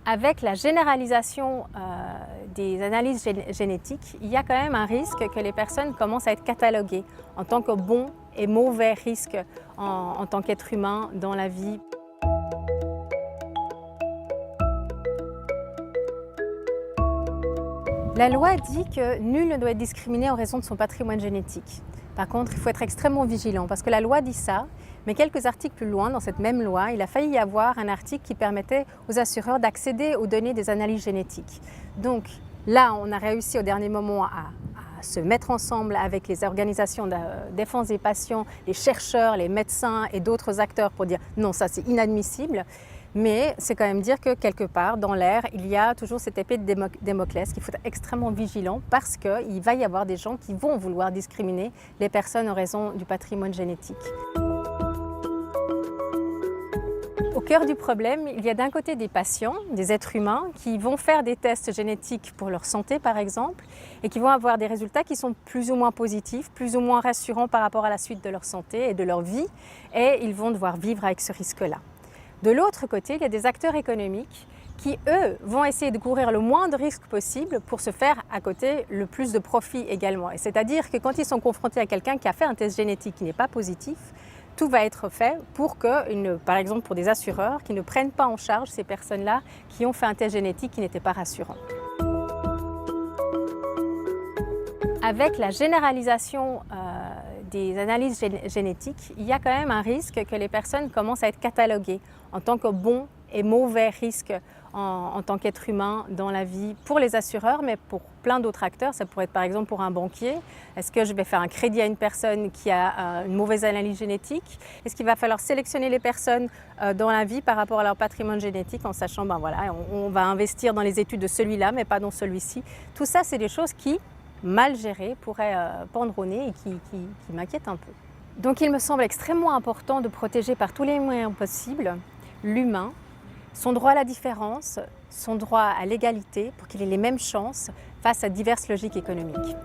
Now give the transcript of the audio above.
Avec la généralisation des analyses génétiques, il y a quand même un risque que les personnes commencent à être cataloguées en tant que bons et mauvais risques en tant qu'être humain dans la vie. La loi dit que nul ne doit être discriminé en raison de son patrimoine génétique. Par contre, il faut être extrêmement vigilant parce que la loi dit ça, mais quelques articles plus loin, dans cette même loi, il a failli y avoir un article qui permettait aux assureurs d'accéder aux données des analyses génétiques. Donc là, on a réussi au dernier moment à se mettre ensemble avec les organisations de défense des patients, les chercheurs, les médecins et d'autres acteurs pour dire non, ça c'est inadmissible. Mais c'est quand même dire que quelque part dans l'air, il y a toujours cette épée de Damoclès qu'il faut être extrêmement vigilant parce qu'il va y avoir des gens qui vont vouloir discriminer les personnes en raison du patrimoine génétique. Au cœur du problème, il y a d'un côté des patients, des êtres humains, qui vont faire des tests génétiques pour leur santé par exemple, et qui vont avoir des résultats qui sont plus ou moins positifs, plus ou moins rassurants par rapport à la suite de leur santé et de leur vie, et ils vont devoir vivre avec ce risque-là. De l'autre côté, il y a des acteurs économiques qui, eux, vont essayer de courir le moins de risques possible pour se faire à côté le plus de profit également. Et c'est-à-dire que quand ils sont confrontés à quelqu'un qui a fait un test génétique qui n'est pas positif, tout va être fait pour que, par exemple pour des assureurs, qui ne prennent pas en charge ces personnes-là qui ont fait un test génétique qui n'était pas rassurant. Avec la généralisation des analyses génétiques, il y a quand même un risque que les personnes commencent à être cataloguées en tant que bons et mauvais risques en tant qu'être humain dans la vie pour les assureurs, mais pour plein d'autres acteurs. Ça pourrait être par exemple pour un banquier. Est-ce que je vais faire un crédit à une personne qui a une mauvaise analyse génétique? Est-ce qu'il va falloir sélectionner les personnes dans la vie par rapport à leur patrimoine génétique en sachant, ben voilà, on va investir dans les études de celui-là, mais pas dans celui-ci. Tout ça, c'est des choses qui, mal gérées, pourraient pendre au nez et qui m'inquiètent un peu. Donc il me semble extrêmement important de protéger par tous les moyens possibles l'humain, son droit à la différence, son droit à l'égalité pour qu'il ait les mêmes chances face à diverses logiques économiques.